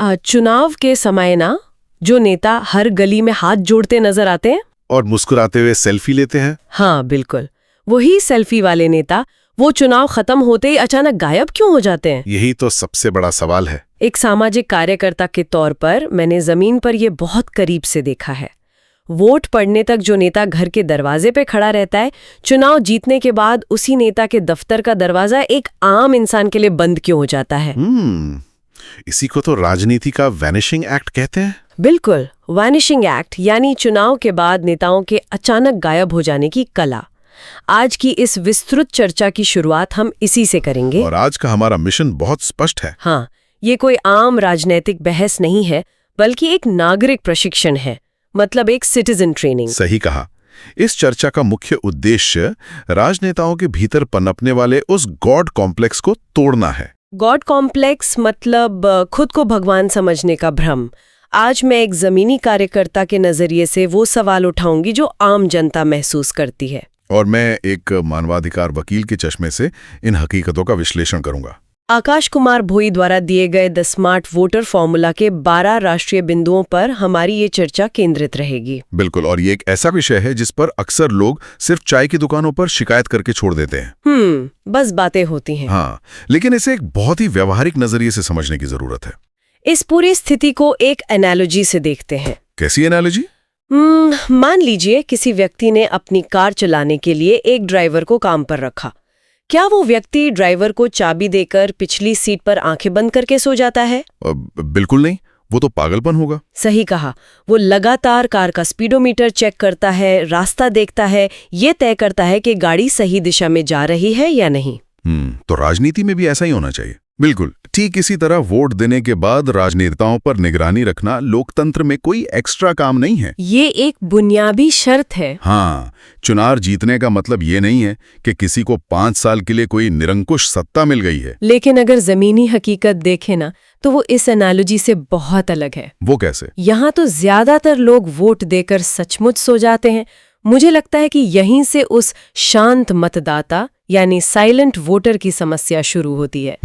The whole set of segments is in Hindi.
चुनाव के समय ना जो नेता हर गली में हाथ जोड़ते नजर आते हैं और मुस्कुराते हुए सेल्फी लेते हैं। हाँ बिल्कुल, वही सेल्फी वाले नेता वो चुनाव खत्म होते ही अचानक गायब क्यों हो जाते हैं? यही तो सबसे बड़ा सवाल है। एक सामाजिक कार्यकर्ता के तौर पर मैंने जमीन पर ये बहुत करीब से देखा है। वोट पड़ने तक जो नेता घर के दरवाजे पे खड़ा रहता है, चुनाव जीतने के बाद उसी नेता के दफ्तर का दरवाजा एक आम इंसान के लिए बंद क्यों हो जाता है? इसी को तो राजनीति का वैनिशिंग एक्ट कहते हैं। बिल्कुल, वैनिशिंग एक्ट यानी चुनाव के बाद नेताओं के अचानक गायब हो जाने की कला। आज की इस विस्तृत चर्चा की शुरुआत हम इसी से करेंगे। और आज का हमारा मिशन बहुत स्पष्ट है। हाँ, ये कोई आम राजनैतिक बहस नहीं है, बल्कि एक नागरिक प्रशिक्षण है, मतलब एक सिटीजन ट्रेनिंग। सही कहा। इस चर्चा का मुख्य उद्देश्य राजनेताओं के भीतर पनपने वाले उस गॉड कॉम्प्लेक्स को तोड़ना है। गॉड कॉम्प्लेक्स मतलब खुद को भगवान समझने का भ्रम। आज मैं एक जमीनी कार्यकर्ता के नजरिए से वो सवाल उठाऊंगी जो आम जनता महसूस करती है, और मैं एक मानवाधिकार वकील के चश्मे से इन हकीकतों का विश्लेषण करूंगा। आकाश कुमार भोई द्वारा दिए गए द स्मार्ट वोटर फॉर्मूला के 12 राष्ट्रीय बिंदुओं पर हमारी ये चर्चा केंद्रित रहेगी। बिल्कुल, और ये एक ऐसा विषय है जिस पर अक्सर लोग सिर्फ चाय की दुकानों पर शिकायत करके छोड़ देते हैं। बस बातें होती हैं। हाँ, लेकिन इसे एक बहुत ही व्यावहारिक नजरिए से समझने की जरूरत है। इस पूरी स्थिति को एक एनालॉजी से देखते हैं। कैसी एनालॉजी? मान लीजिए किसी व्यक्ति ने अपनी कार चलाने के लिए एक ड्राइवर को काम पर रखा। क्या वो व्यक्ति ड्राइवर को चाबी देकर पिछली सीट पर आंखें बंद करके सो जाता है? बिल्कुल नहीं, वो तो पागलपन होगा। सही कहा। वो लगातार कार का स्पीडोमीटर चेक करता है, रास्ता देखता है, ये तय करता है कि गाड़ी सही दिशा में जा रही है या नहीं। तो राजनीति में भी ऐसा ही होना चाहिए। बिल्कुल ठीक इसी तरह वोट देने के बाद राजनेताओं पर निगरानी रखना लोकतंत्र में कोई एक्स्ट्रा काम नहीं है। ये एक बुनियादी शर्त है। हाँ, चुनाव जीतने का मतलब ये नहीं है कि किसी को 5 साल के लिए कोई निरंकुश सत्ता मिल गई है। लेकिन अगर जमीनी हकीकत देखें ना, तो वो इस एनालॉजी से बहुत अलग है। वो कैसे? यहाँ तो ज्यादातर लोग वोट देकर सचमुच सो जाते हैं। मुझे लगता है कि यहीं से उस शांत मतदाता यानी साइलेंट वोटर की समस्या शुरू होती है।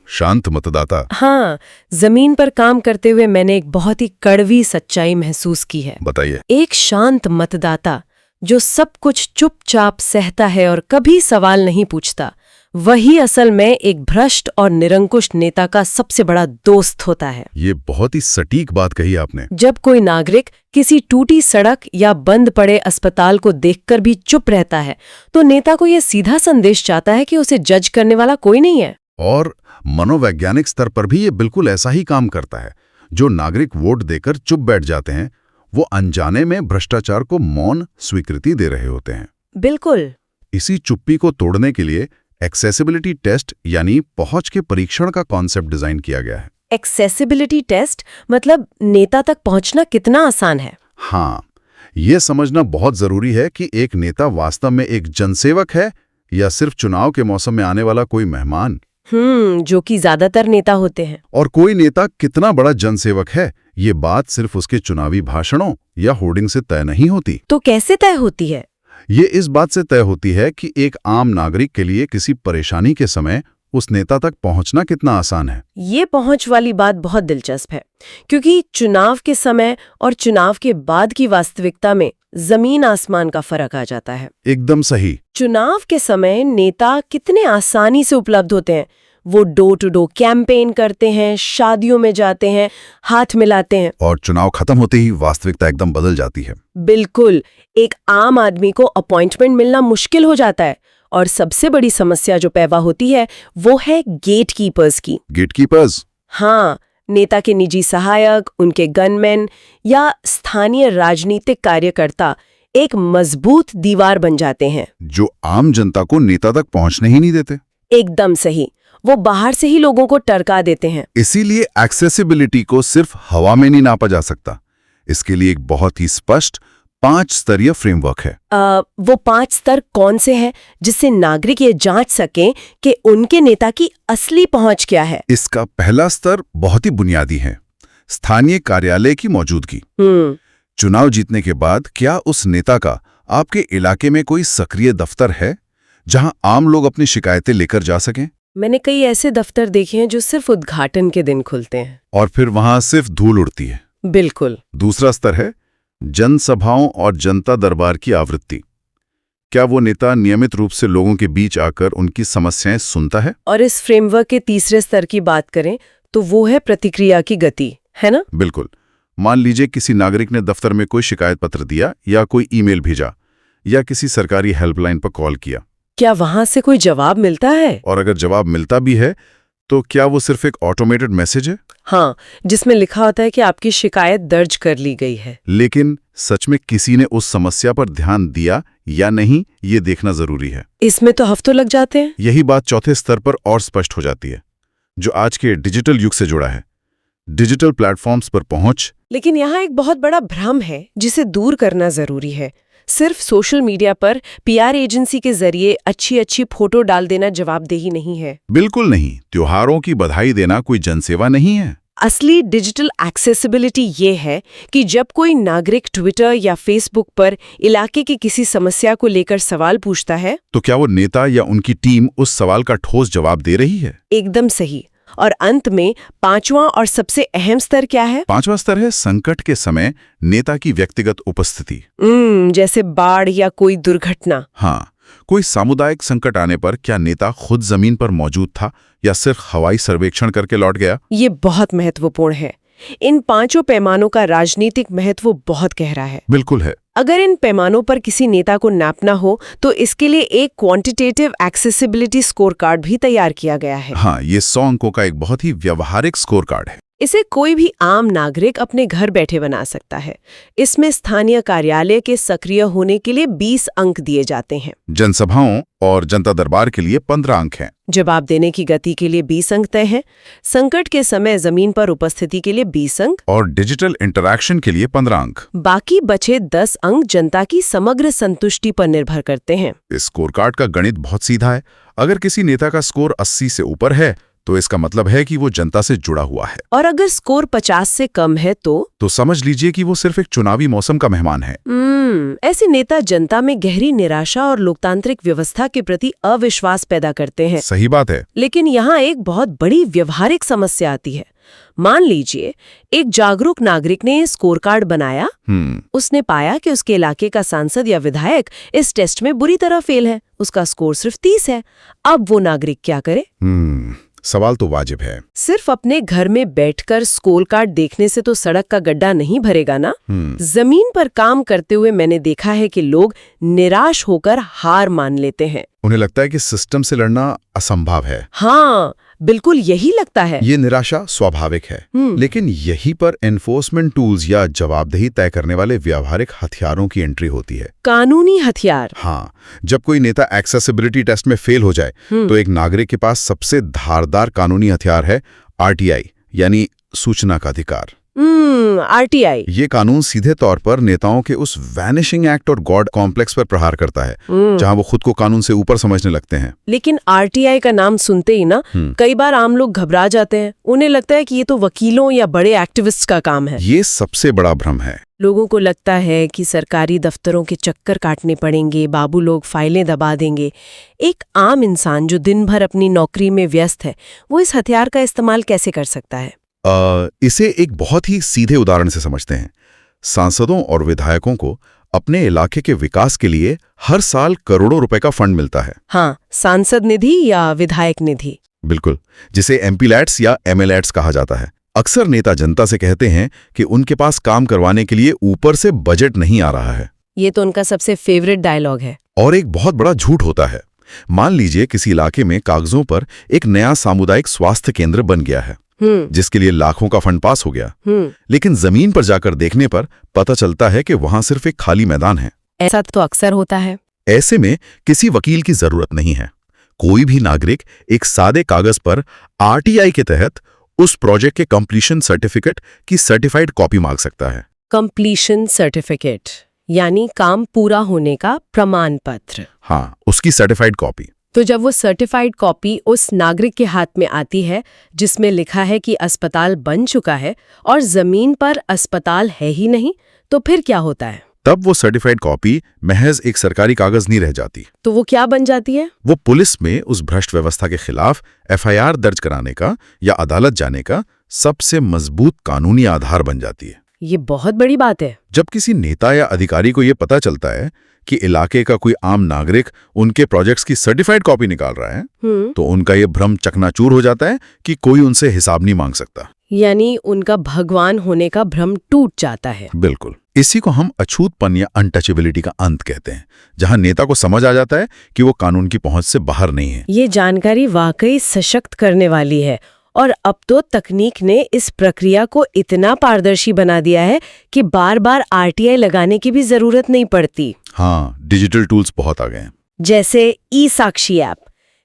शांत मतदाता। हाँ, जमीन पर काम करते हुए मैंने एक बहुत ही कड़वी सच्चाई महसूस की है। बताइए। एक शांत मतदाता जो सब कुछ चुपचाप सहता है और कभी सवाल नहीं पूछता, वही असल में एक भ्रष्ट और निरंकुश नेता का सबसे बड़ा दोस्त होता है। ये बहुत ही सटीक बात कही आपने। जब कोई नागरिक किसी टूटी सड़क या बंद पड़े अस्पताल को देखकर भी चुप रहता है, तो नेता को यह सीधा संदेश चाहता है कि उसे जज करने वाला कोई नहीं है। और मनोवैज्ञानिक स्तर पर भी ये बिल्कुल ऐसा ही काम करता है। जो नागरिक वोट देकर चुप बैठ जाते हैं, वो अनजाने में भ्रष्टाचार को मौन स्वीकृति दे रहे होते हैं। बिल्कुल। इसी चुप्पी को तोड़ने के लिए एक्सेसिबिलिटी टेस्ट यानी पहुंच के परीक्षण का कॉन्सेप्ट डिजाइन किया गया है। एक्सेसिबिलिटी टेस्ट मतलब नेता तक पहुंचना कितना आसान है? हाँ, ये समझना बहुत जरूरी है कि एक नेता वास्तव में एक जनसेवक है या सिर्फ चुनाव के मौसम में आने वाला कोई मेहमान। जो कि ज्यादातर नेता होते हैं। और कोई नेता कितना बड़ा जनसेवक है, ये बात सिर्फ उसके चुनावी भाषणों या होर्डिंग से तय नहीं होती। तो कैसे तय होती है? ये इस बात से तय होती है कि एक आम नागरिक के लिए किसी परेशानी के समय उस नेता तक पहुंचना कितना आसान है। ये पहुंच वाली बात बहुत दिलचस्प है, क्योंकि चुनाव के समय और चुनाव के बाद की वास्तविकता में जमीन आसमान का फर्क आ जाता है। एकदम सही। चुनाव के समय नेता कितने आसानी से उपलब्ध होते हैं। वो डोर टू डोर कैंपेन करते हैं, शादियों में जाते हैं, हाथ मिलाते हैं। और चुनाव खत्म होते ही वास्तविकता एकदम बदल जाती है। बिल्कुल, एक आम आदमी को अपॉइंटमेंट मिलना मुश्किल हो जाता है। और सबसे बड़ी समस्या जो पैदा होती है वो है गेटकीपर्स की। गेटकीपर्स? हाँ, नेता के निजी सहायक, उनके गनमैन या स्थानीय राजनीतिक कार्यकर्ता एक मजबूत दीवार बन जाते हैं जो आम जनता को नेता तक पहुंचने ही नहीं देते। एकदम सही, वो बाहर से ही लोगों को टरका देते हैं। इसीलिए एक्सेसिबिलिटी को सिर्फ हवा में नहीं नापा जा सकता। इसके लिए एक बहुत ही स्पष्ट 5 स्तरीय फ्रेमवर्क है। वो 5 स्तर कौन से हैं जिससे नागरिक ये जांच सकें कि उनके नेता की असली पहुंच क्या है? इसका पहला स्तर बहुत ही बुनियादी है, स्थानीय कार्यालय की मौजूदगी। चुनाव जीतने के बाद क्या उस नेता का आपके इलाके में कोई सक्रिय दफ्तर है जहां आम लोग अपनी शिकायतें लेकर जा सकें? मैंने कई ऐसे दफ्तर देखे हैं जो सिर्फ उद्घाटन के दिन खुलते हैं। और फिर वहां सिर्फ धूल उड़ती है। बिल्कुल। दूसरा स्तर है जनसभाओं और जनता दरबार की आवृत्ति। क्या वो नेता नियमित रूप से लोगों के बीच आकर उनकी समस्याएं सुनता है? और इस फ्रेमवर्क के तीसरे स्तर की बात करें तो वो है प्रतिक्रिया की गति, है ना? बिल्कुल। मान लीजिए किसी नागरिक ने दफ्तर में कोई शिकायत पत्र दिया या कोई ईमेल भेजा या किसी सरकारी हेल्पलाइन पर कॉल किया। क्या वहां से कोई जवाब मिलता है? और अगर जवाब मिलता भी है तो क्या वो सिर्फ एक ऑटोमेटेड मैसेज है? हाँ, जिसमें लिखा होता है कि आपकी शिकायत दर्ज कर ली गई है। लेकिन सच में किसी ने उस समस्या पर ध्यान दिया या नहीं, ये देखना जरूरी है। इसमें तो हफ्तों लग जाते हैं। यही बात चौथे स्तर पर और स्पष्ट हो जाती है, जो आज के डिजिटल युग से जुड़ा है। डिजिटल प्लेटफॉर्म्स पर पहुंच। लेकिन यहाँ एक बहुत बड़ा भ्रम है जिसे दूर करना जरूरी है। सिर्फ सोशल मीडिया पर पीआर एजेंसी के जरिए अच्छी फोटो डाल देना जवाबदेही नहीं है। बिल्कुल नहीं। त्योहारों की बधाई देना कोई जनसेवा नहीं है। असली डिजिटल एक्सेसिबिलिटी ये है कि जब कोई नागरिक ट्विटर या फेसबुक पर इलाके की किसी समस्या को लेकर सवाल पूछता है तो क्या वो नेता या उनकी टीम उस सवाल का ठोस जवाब दे रही है? एकदम सही। और अंत में पांचवां और सबसे अहम स्तर क्या है? पांचवा स्तर है संकट के समय नेता की व्यक्तिगत उपस्थिति। जैसे बाढ़ या कोई दुर्घटना। हाँ, कोई सामुदायिक संकट आने पर क्या नेता खुद जमीन पर मौजूद था या सिर्फ हवाई सर्वेक्षण करके लौट गया? ये बहुत महत्वपूर्ण है। इन पांचों पैमानों का राजनीतिक महत्व बहुत गहरा है। बिल्कुल है। अगर इन पैमानों पर किसी नेता को नापना हो तो इसके लिए एक क्वांटिटेटिव एक्सेसिबिलिटी स्कोर कार्ड भी तैयार किया गया है। हाँ, ये 100 अंकों का एक बहुत ही व्यवहारिक स्कोर कार्ड है। इसे कोई भी आम नागरिक अपने घर बैठे बना सकता है। इसमें स्थानीय कार्यालय के सक्रिय होने के लिए 20 अंक दिए जाते हैं। जनसभाओं और जनता दरबार के लिए 15 अंक हैं। जवाब देने की गति के लिए 20 अंक तय हैं। संकट के समय जमीन पर उपस्थिति के लिए 20 अंक और डिजिटल इंटरैक्शन के लिए 15 अंक। बाकी बचे 10 अंक जनता की समग्र संतुष्टि पर निर्भर करते हैं। इस स्कोर कार्ड का गणित बहुत सीधा है। अगर किसी नेता का स्कोर 80 से ऊपर है तो इसका मतलब है कि वो जनता से जुड़ा हुआ है। और अगर स्कोर 50 से कम है तो समझ लीजिए कि वो सिर्फ एक चुनावी मौसम का मेहमान है। ऐसे नेता जनता में गहरी निराशा और लोकतांत्रिक व्यवस्था के प्रति अविश्वास पैदा करते हैं। सही बात है। लेकिन यहाँ एक बहुत बड़ी व्यवहारिक समस्या आती है। मान लीजिए एक जागरूक नागरिक ने स्कोर कार्ड बनाया। उसने पाया कि उसके इलाके का सांसद या विधायक इस टेस्ट में बुरी तरह फेल है। उसका स्कोर सिर्फ 30 है। अब वो नागरिक क्या करे? सवाल तो वाजिब है। सिर्फ अपने घर में बैठकर स्कोर कार्ड देखने से तो सड़क का गड्ढा नहीं भरेगा ना। जमीन पर काम करते हुए मैंने देखा है कि लोग निराश होकर हार मान लेते हैं। उन्हें लगता है कि सिस्टम से लड़ना असंभव है। हाँ, बिल्कुल यही लगता है। ये निराशा स्वाभाविक है। लेकिन यहीं पर एनफोर्समेंट टूल्स या जवाबदेही तय करने वाले व्यावहारिक हथियारों की एंट्री होती है। कानूनी हथियार। हाँ, जब कोई नेता एक्सेसिबिलिटी टेस्ट में फेल हो जाए तो एक नागरिक के पास सबसे धारदार कानूनी हथियार है RTI, यानी सूचना का अधिकार। RTI। ये कानून सीधे तौर पर नेताओं के उस वैनिशिंग एक्ट और गॉड कॉम्प्लेक्स पर प्रहार करता है, जहां वो खुद को कानून से ऊपर समझने लगते हैं। लेकिन RTI का नाम सुनते ही ना कई बार आम लोग घबरा जाते हैं। उन्हें लगता है कि ये तो वकीलों या बड़े एक्टिविस्ट का काम है। ये सबसे बड़ा भ्रम है। लोगों को लगता है कि सरकारी दफ्तरों के चक्कर काटने पड़ेंगे, बाबू लोग फाइलें दबा देंगे। एक आम इंसान जो दिन भर अपनी नौकरी में व्यस्त है, वो इस हथियार का इस्तेमाल कैसे कर सकता है? इसे एक बहुत ही सीधे उदाहरण से समझते हैं। सांसदों और विधायकों को अपने इलाके के विकास के लिए हर साल करोड़ों रुपए का फंड मिलता है। हाँ, सांसद निधि या विधायक निधि। बिल्कुल, जिसे MPLATs या MLATs कहा जाता है। अक्सर नेता जनता से कहते हैं कि उनके पास काम करवाने के लिए ऊपर से बजट नहीं आ रहा है। ये तो उनका सबसे फेवरेट डायलॉग है। और एक बहुत बड़ा झूठ होता है। मान लीजिए किसी इलाके में कागजों पर एक नया सामुदायिक स्वास्थ्य केंद्र बन गया है, जिसके लिए लाखों का फंड पास हो गया। लेकिन जमीन पर जाकर देखने पर पता चलता है कि वहां सिर्फ एक खाली मैदान है। ऐसा तो अक्सर होता है। ऐसे में किसी वकील की जरूरत नहीं है। कोई भी नागरिक एक सादे कागज पर RTI के तहत उस प्रोजेक्ट के कंप्लीशन सर्टिफिकेट की सर्टिफाइड कॉपी मांग सकता है। कंप्लीशन सर्टिफिकेट यानी काम पूरा होने का प्रमाण पत्र। हाँ, उसकी सर्टिफाइड कॉपी। तो जब वो सर्टिफाइड कॉपी उस नागरिक के हाथ में आती है जिसमें लिखा है कि अस्पताल बन चुका है और जमीन पर अस्पताल है ही नहीं, तो फिर क्या होता है? तब वो सर्टिफाइड कॉपी महज एक सरकारी कागज नहीं रह जाती। तो वो क्या बन जाती है? वो पुलिस में उस भ्रष्ट व्यवस्था के खिलाफ एफआईआर दर्ज कराने का या अदालत जाने का सबसे मजबूत कानूनी आधार बन जाती है। ये बहुत बड़ी बात है। जब किसी नेता या अधिकारी को ये पता चलता है कि इलाके का कोई आम नागरिक उनके प्रोजेक्ट्स की सर्टिफाइड कॉपी निकाल रहा है, तो उनका ये भ्रम चकनाचूर हो जाता है कि कोई उनसे हिसाब नहीं मांग सकता। यानी उनका भगवान होने का भ्रम टूट जाता है। बिल्कुल। इसी को हम अछूतपन या अनटचेबिलिटी का अंत कहते हैं, जहां नेता को समझ आ जाता है कि वो कानून की पहुंच से बाहर नहीं है। ये जानकारी वाकई सशक्त करने वाली है। और अब तो तकनीक ने इस प्रक्रिया को इतना पारदर्शी बना दिया है कि बार बार आरटीआई लगाने की भी जरूरत नहीं पड़ती। हाँ, डिजिटल टूल्स बहुत आ गए हैं। जैसे ई-साक्षी ऐप।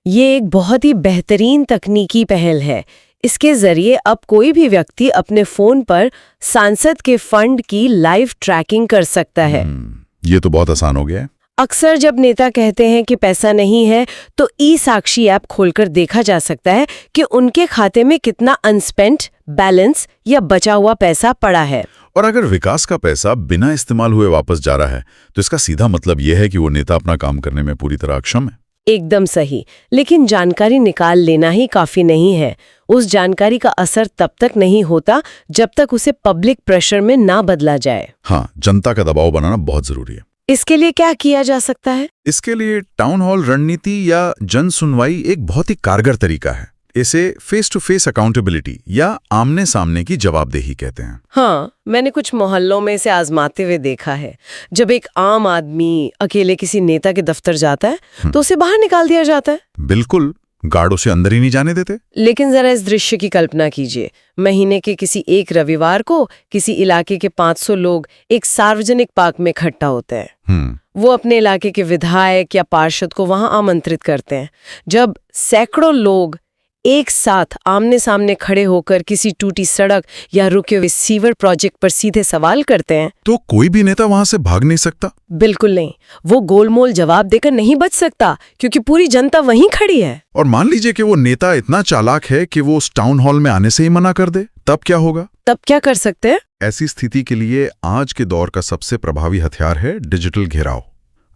ये एक बहुत ही बेहतरीन तकनीकी पहल है। इसके जरिए अब कोई भी व्यक्ति अपने फोन पर सांसद के फंड की लाइव ट्रैकिंग कर सकता है। ये तो बहुत आसान हो गया है। अक्सर जब नेता कहते हैं कि पैसा नहीं है, तो ई-साक्षी ऐप खोलकर देखा जा सकता है कि उनके खाते में कितना अनस्पेंट बैलेंस या बचा हुआ पैसा पड़ा है। और अगर विकास का पैसा बिना इस्तेमाल हुए वापस जा रहा है, तो इसका सीधा मतलब यह है कि वो नेता अपना काम करने में पूरी तरह अक्षम है। एकदम सही। लेकिन जानकारी निकाल लेना ही काफी नहीं है। उस जानकारी का असर तब तक नहीं होता जब तक उसे पब्लिक प्रेशर में ना बदला जाए। हाँ, जनता का दबाव बनाना बहुत जरूरी है। इसके लिए क्या किया जा सकता है? इसके लिए टाउन हॉल रणनीति या जन सुनवाई एक बहुत ही कारगर तरीका है। इसे फेस टू फेस अकाउंटेबिलिटी या आमने सामने की जवाबदेही कहते हैं। हाँ, मैंने कुछ मोहल्लों में इसे आजमाते हुए देखा है। जब एक आम आदमी अकेले किसी नेता के दफ्तर जाता है तो उसे बाहर निकाल दिया जाता है। बिल्कुल, गार्ड उसे अंदर ही नहीं जाने देते। लेकिन जरा इस दृश्य की कल्पना कीजिए। महीने के किसी एक रविवार को किसी इलाके के 500 लोग एक सार्वजनिक पार्क में इकट्ठा होते हैं। वो अपने इलाके के विधायक या पार्षद को वहां आमंत्रित करते हैं। जब सैकड़ों लोग एक साथ आमने सामने खड़े होकर किसी टूटी सड़क या रुके हुए सीवर प्रोजेक्ट पर सीधे सवाल करते हैं, तो कोई भी नेता वहां से भाग नहीं सकता। बिल्कुल नहीं। वो गोलमोल जवाब देकर नहीं बच सकता, क्योंकि पूरी जनता वहीं खड़ी है। और मान लीजिए कि वो नेता इतना चालाक है कि वो उस टाउन हॉल में आने से ही मना कर दे, तब क्या होगा? तब क्या कर सकते हैं? ऐसी स्थिति के लिए आज के दौर का सबसे प्रभावी हथियार है डिजिटल घेराव।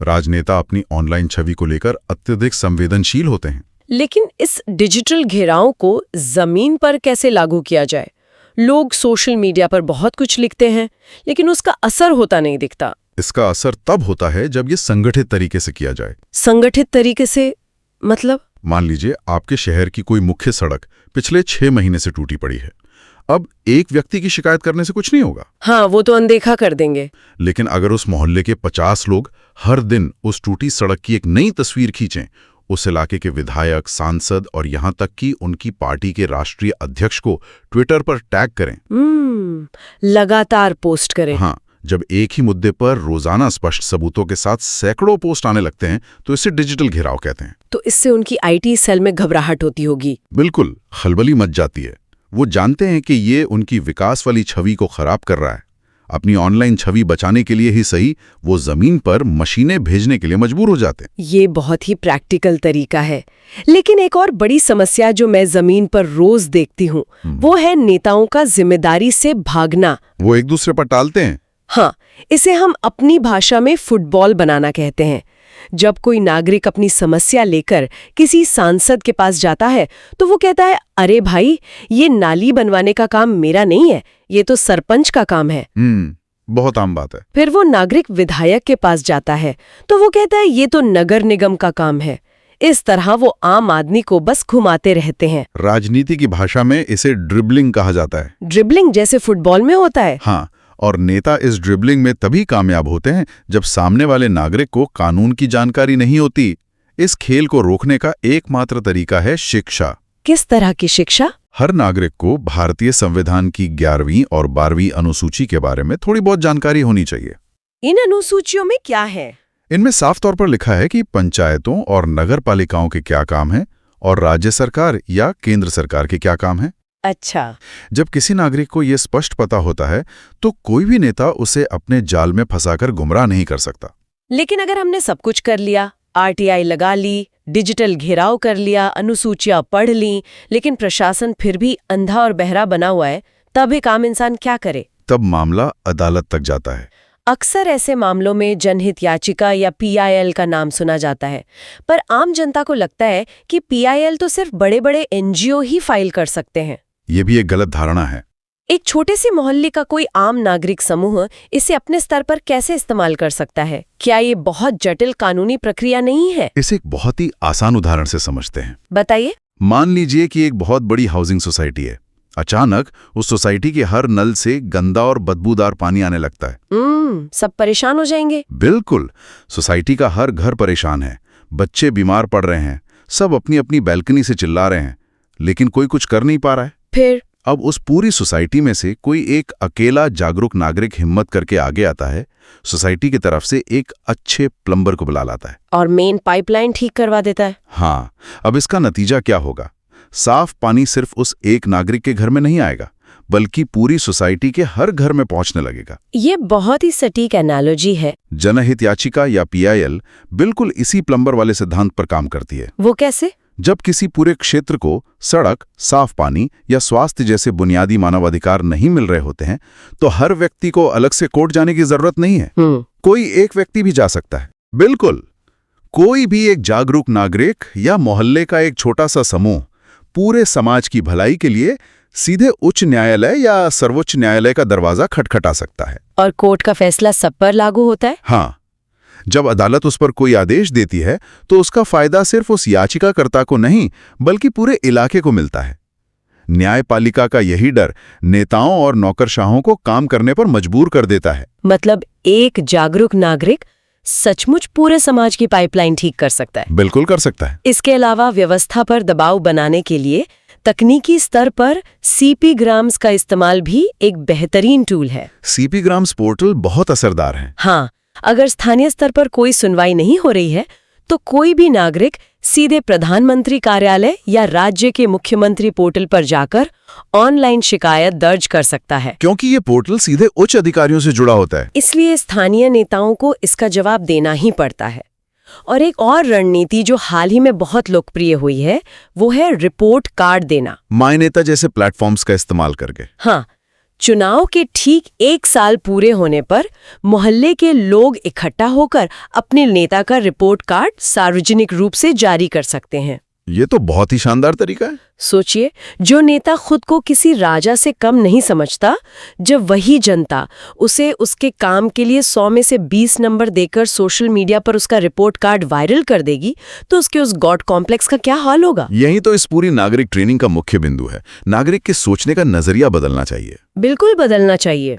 राजनेता अपनी ऑनलाइन छवि को लेकर अत्यधिक संवेदनशील होते हैं। लेकिन इस डिजिटल घेराव को जमीन पर कैसे लागू किया जाए? लोग सोशल मीडिया पर बहुत कुछ लिखते हैं, लेकिन उसका असर होता नहीं दिखता। इसका असर तब होता है जब ये संगठित तरीके से किया जाए। संगठित तरीके से मतलब? मान लीजिए आपके शहर की कोई मुख्य सड़क पिछले 6 महीने से टूटी पड़ी है। अब एक व्यक्ति की शिकायत करने से कुछ नहीं होगा। हाँ, वो तो अनदेखा कर देंगे। लेकिन अगर उस मोहल्ले के 50 लोग हर दिन उस टूटी सड़क की एक नई तस्वीर खींचें, उस इलाके के विधायक, सांसद और यहां तक कि उनकी पार्टी के राष्ट्रीय अध्यक्ष को ट्विटर पर टैग करें, लगातार पोस्ट करें। हाँ, जब एक ही मुद्दे पर रोजाना स्पष्ट सबूतों के साथ सैकड़ों पोस्ट आने लगते हैं, तो इसे डिजिटल घेराव कहते हैं। तो इससे उनकी आईटी सेल में घबराहट होती होगी। बिल्कुल, खलबली मच जाती है। वो जानते हैं कि ये उनकी विकास वाली छवि को खराब कर रहा है। अपनी ऑनलाइन छवि बचाने के लिए ही सही, वो जमीन पर मशीनें भेजने के लिए मजबूर हो जाते हैं। ये बहुत ही प्रैक्टिकल तरीका है। लेकिन एक और बड़ी समस्या जो मैं जमीन पर रोज देखती हूँ, वो है नेताओं का जिम्मेदारी से भागना। वो एक दूसरे पर टालते हैं। हाँ, इसे हम अपनी भाषा में फुटबॉल बनाना कहते हैं। जब कोई नागरिक अपनी समस्या लेकर किसी सांसद के पास जाता है, तो वो कहता है, अरे भाई, ये नाली बनवाने का काम मेरा नहीं है, ये तो सरपंच का काम है। बहुत आम बात है। फिर वो नागरिक विधायक के पास जाता है, तो वो कहता है, ये तो नगर निगम का काम है। इस तरह वो आम आदमी को बस घुमाते रहते हैं। राजनीति की भाषा में इसे ड्रिबलिंग कहा जाता है। ड्रिबलिंग जैसे फुटबॉल में होता है? हाँ, और नेता इस ड्रिबलिंग में तभी कामयाब होते हैं जब सामने वाले नागरिक को कानून की जानकारी नहीं होती। इस खेल को रोकने का एकमात्र तरीका है शिक्षा। किस तरह की शिक्षा? हर नागरिक को भारतीय संविधान की 11वीं और 12वीं अनुसूची के बारे में थोड़ी बहुत जानकारी होनी चाहिए। इन अनुसूचियों में क्या है? इनमें साफ तौर पर लिखा है कि पंचायतों और नगर पालिकाओं के क्या काम हैं और राज्य सरकार या केंद्र सरकार के क्या काम हैं। अच्छा। जब किसी नागरिक को यह स्पष्ट पता होता है, तो कोई भी नेता उसे अपने जाल में फंसाकर गुमराह नहीं कर सकता। लेकिन अगर हमने सब कुछ कर लिया, आरटीआई लगा ली, डिजिटल घेराव कर लिया, अनुसूचियां पढ़ ली, लेकिन प्रशासन फिर भी अंधा और बहरा बना हुआ है, तब एक आम इंसान क्या करे? तब मामला अदालत तक जाता है। अक्सर ऐसे मामलों में जनहित याचिका या PIL का नाम सुना जाता है, पर आम जनता को लगता है कि PIL तो सिर्फ बड़े-बड़े NGO ही फाइल कर सकते हैं। ये भी एक गलत धारणा है। एक छोटे से मोहल्ले का कोई आम नागरिक समूह इसे अपने स्तर पर कैसे इस्तेमाल कर सकता है? क्या ये बहुत जटिल कानूनी प्रक्रिया नहीं है? इसे एक बहुत ही आसान उदाहरण से समझते हैं। बताइए। मान लीजिए कि एक बहुत बड़ी हाउसिंग सोसाइटी है। अचानक उस सोसाइटी के हर नल से गंदा और बदबूदार पानी आने लगता है। सब परेशान हो जाएंगे। बिल्कुल। सोसाइटी का हर घर परेशान है, बच्चे बीमार पड़ रहे हैं, सब अपनी अपनी बैल्कनी से चिल्ला रहे हैं, लेकिन कोई कुछ कर नहीं पा रहा है। फिर अब उस पूरी सोसाइटी में से कोई एक अकेला जागरूक नागरिक हिम्मत करके आगे आता है, सोसाइटी की तरफ से एक अच्छे प्लम्बर को बुला लाता है और मेन पाइपलाइन ठीक करवा देता है। हाँ, अब इसका नतीजा क्या होगा? साफ पानी सिर्फ उस एक नागरिक के घर में नहीं आएगा, बल्कि पूरी सोसाइटी के हर घर में पहुंचने लगेगा। ये बहुत ही सटीक एनालॉजी है। जनहित याचिका या PIL बिल्कुल इसी प्लम्बर वाले सिद्धांत पर काम करती है। वो कैसे? जब किसी पूरे क्षेत्र को सड़क, साफ पानी या स्वास्थ्य जैसे बुनियादी मानवाधिकार नहीं मिल रहे होते हैं, तो हर व्यक्ति को अलग से कोर्ट जाने की जरूरत नहीं है। कोई एक व्यक्ति भी जा सकता है। बिल्कुल, कोई भी एक जागरूक नागरिक या मोहल्ले का एक छोटा सा समूह पूरे समाज की भलाई के लिए सीधे उच्च न्यायालय या सर्वोच्च न्यायालय का दरवाजा खटखटा सकता है। और कोर्ट का फैसला सब पर लागू होता है? हाँ, जब अदालत उस पर कोई आदेश देती है तो उसका फायदा सिर्फ उस याचिकाकर्ता को नहीं, बल्कि पूरे इलाके को मिलता है। न्यायपालिका का यही डर नेताओं और नौकरशाहों को काम करने पर मजबूर कर देता है। मतलब एक जागरूक नागरिक सचमुच पूरे समाज की पाइपलाइन ठीक कर सकता है। बिल्कुल कर सकता है। इसके अलावा व्यवस्था पर दबाव बनाने के लिए तकनीकी स्तर पर CP ग्राम्स का इस्तेमाल भी एक बेहतरीन टूल है। CP ग्राम्स पोर्टल बहुत असरदार है। हाँ, अगर स्थानीय स्तर पर कोई सुनवाई नहीं हो रही है तो कोई भी नागरिक सीधे प्रधानमंत्री कार्यालय या राज्य के मुख्यमंत्री पोर्टल पर जाकर ऑनलाइन शिकायत दर्ज कर सकता है। क्योंकि ये पोर्टल सीधे उच्च अधिकारियों से जुड़ा होता है, इसलिए स्थानीय नेताओं को इसका जवाब देना ही पड़ता है। और एक और रणनीति जो हाल ही में बहुत लोकप्रिय हुई है, वो है रिपोर्ट कार्ड देना। माय नेता जैसे प्लेटफॉर्म्स का इस्तेमाल करके। हाँ, चुनाव के ठीक 1 साल पूरे होने पर मोहल्ले के लोग इकट्ठा होकर अपने नेता का रिपोर्ट कार्ड सार्वजनिक रूप से जारी कर सकते हैं। ये तो बहुत ही शानदार तरीका है। सोचिए, जो नेता खुद को किसी राजा से कम नहीं समझता, जब वही जनता उसे उसके काम के लिए 100 में से 20 नंबर देकर सोशल मीडिया पर उसका रिपोर्ट कार्ड वायरल कर देगी, तो उसके उस गॉड कॉम्प्लेक्स का क्या हाल होगा? यही तो इस पूरी नागरिक ट्रेनिंग का मुख्य बिंदु है। नागरिक के सोचने का नजरिया बदलना चाहिए। बिल्कुल बदलना चाहिए।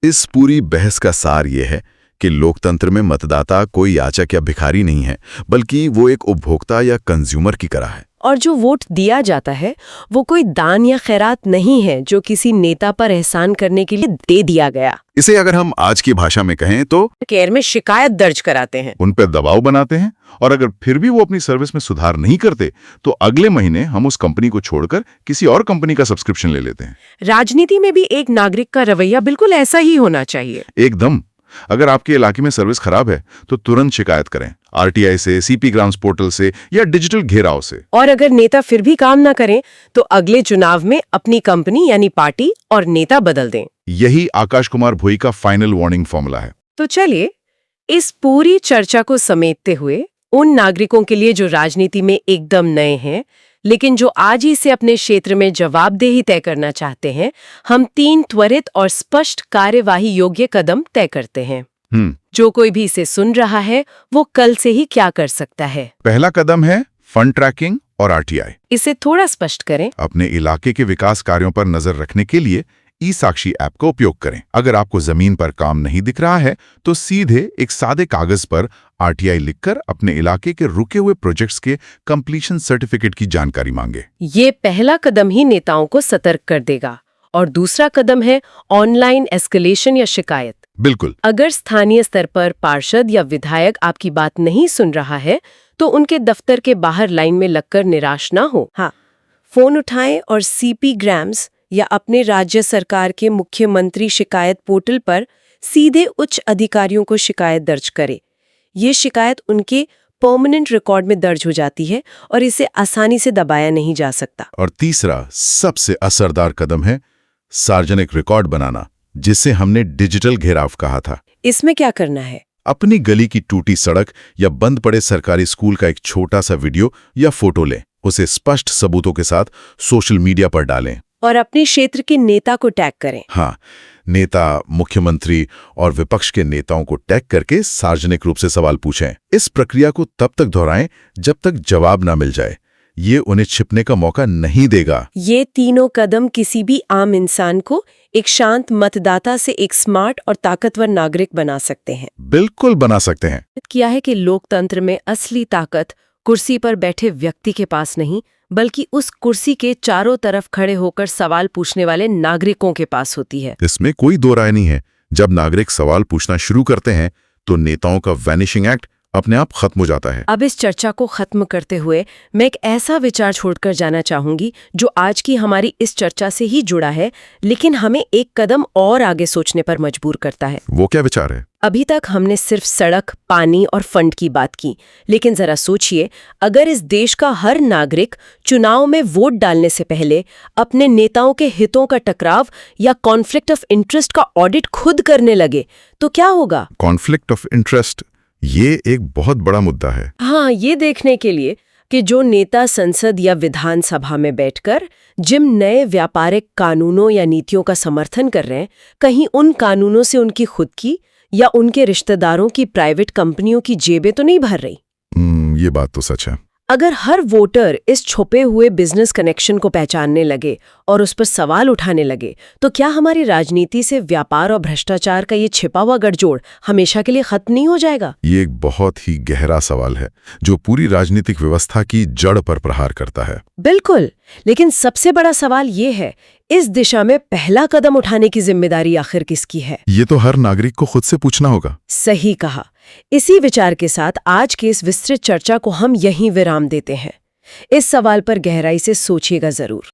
इस पूरी बहस का सार ये है कि लोकतंत्र में मतदाता कोई याचक या भिखारी नहीं है, बल्कि वो एक उपभोक्ता या कंज्यूमर की तरह है। और जो वोट दिया जाता है वो कोई दान या खैरात नहीं है जो किसी नेता पर एहसान करने के लिए दे दिया गया। इसे अगर हम आज की भाषा में कहें तो केयर में शिकायत दर्ज कराते हैं, उन पर दबाव बनाते हैं, और अगर फिर भी वो अपनी सर्विस में सुधार नहीं करते तो अगले महीने हम उस कंपनी को छोड़कर किसी और कंपनी का सब्सक्रिप्शन ले लेते हैं। राजनीति में भी एक नागरिक का रवैया बिल्कुल ऐसा ही होना चाहिए। एकदम। अगर आपके इलाके में सर्विस खराब है तो तुरंत शिकायत करें, RTI से, CP ग्राम्स पोर्टल से या डिजिटल घेराव से। और अगर नेता फिर भी काम ना करें तो अगले चुनाव में अपनी कंपनी यानी पार्टी और नेता बदल दें। यही आकाश कुमार भोई का फाइनल वार्निंग फॉर्मूला है। तो चलिए, इस पूरी चर्चा को समेटते हुए उन नागरिकों के लिए जो राजनीति में एकदम नए हैं लेकिन जो आज ही से अपने क्षेत्र में जवाबदेही तय करना चाहते हैं, हम 3 त्वरित और स्पष्ट कार्यवाही योग्य कदम तय करते हैं। जो कोई भी इसे सुन रहा है वो कल से ही क्या कर सकता है? पहला कदम है फंड ट्रैकिंग और RTI। इसे थोड़ा स्पष्ट करें। अपने इलाके के विकास कार्यों पर नजर रखने के लिए ई-साक्षी ऐप का उपयोग करें। अगर आपको जमीन पर काम नहीं दिख रहा है तो सीधे एक सादे कागज पर RTI लिखकर अपने इलाके के रुके हुए प्रोजेक्ट्स के कंप्लीशन सर्टिफिकेट की जानकारी मांगे। ये पहला कदम ही नेताओं को सतर्क कर देगा। और दूसरा कदम है ऑनलाइन एस्केलेशन या शिकायत। बिल्कुल। अगर स्थानीय स्तर पर पार्षद या विधायक आपकी बात नहीं सुन रहा है तो उनके दफ्तर के बाहर लाइन में लगकर निराश ना हो। हाँ, फोन उठाएं और CP ग्राम्स या अपने राज्य सरकार के मुख्यमंत्री शिकायत पोर्टल पर सीधे उच्च अधिकारियों को शिकायत दर्ज करें। ये शिकायत उनके परमानेंट रिकॉर्ड में दर्ज हो जाती है और इसे आसानी से दबाया नहीं जा सकता। और तीसरा सबसे असरदार कदम है सार्वजनिक रिकॉर्ड बनाना, जिसे हमने डिजिटल घेराव कहा था। इसमें क्या करना है? अपनी गली की टूटी सड़क या बंद पड़े सरकारी स्कूल का एक छोटा सा वीडियो या फोटो लें, उसे स्पष्ट सबूतों के साथ सोशल मीडिया पर डालें और अपने क्षेत्र के नेता को टैग करें। हाँ, नेता, मुख्यमंत्री और विपक्ष के नेताओं को टैग करके सार्वजनिक रूप से सवाल पूछें। इस प्रक्रिया को तब तक दोहराएं जब तक जवाब ना मिल जाए। ये उन्हें छिपने का मौका नहीं देगा। ये तीनों कदम किसी भी आम इंसान को एक शांत मतदाता से एक स्मार्ट और ताकतवर नागरिक बना सकते हैं। बिल्कुल बना सकते हैं। किया है कि लोकतंत्र में असली ताकत कुर्सी पर बैठे व्यक्ति के पास नहीं, बल्कि उस कुर्सी के चारों तरफ खड़े होकर सवाल पूछने वाले नागरिकों के पास होती है। इसमें कोई दो राय नहीं है। जब नागरिक सवाल पूछना शुरू करते हैं तो नेताओं का वैनिशिंग एक्ट अपने आप खत्म हो जाता है। अब इस चर्चा को खत्म करते हुए मैं एक ऐसा विचार छोड़कर जाना चाहूंगी जो आज की हमारी इस चर्चा से ही जुड़ा है, लेकिन हमें एक कदम और आगे सोचने पर मजबूर करता है। वो क्या विचार है? अभी तक हमने सिर्फ सड़क, पानी और फंड की बात की, लेकिन जरा सोचिए, अगर इस देश का हर नागरिक चुनाव में वोट डालने से पहले अपने नेताओं के हितों का टकराव या कॉन्फ्लिक्ट ऑफ इंटरेस्ट का ऑडिट खुद करने लगे, तो क्या होगा? कॉन्फ्लिक्ट ऑफ इंटरेस्ट, ये एक बहुत बड़ा मुद्दा है। हाँ, ये देखने के लिए कि जो नेता संसद या विधानसभा में बैठकर जिन नए व्यापारिक कानूनों या नीतियों का समर्थन कर रहे हैं, कहीं उन कानूनों से उनकी खुद की या उनके रिश्तेदारों की प्राइवेट कंपनियों की जेबें तो नहीं भर रही। ये बात तो सच है। अगर हर वोटर इस छुपे हुए बिजनेस कनेक्शन को पहचानने लगे और उस पर सवाल उठाने लगे, तो क्या हमारी राजनीति से व्यापार और भ्रष्टाचार का ये छिपा हुआ गठजोड़ हमेशा के लिए खत्म नहीं हो जाएगा? ये एक बहुत ही गहरा सवाल है जो पूरी राजनीतिक व्यवस्था की जड़ पर प्रहार करता है। बिल्कुल, लेकिन सबसे बड़ा सवाल ये है, इस दिशा में पहला कदम उठाने की जिम्मेदारी आखिर किसकी है? ये तो हर नागरिक को खुद से पूछना होगा। सही कहा। इसी विचार के साथ आज की इस विस्तृत चर्चा को हम यहीं विराम देते हैं। इस सवाल पर गहराई से सोचिएगा जरूर।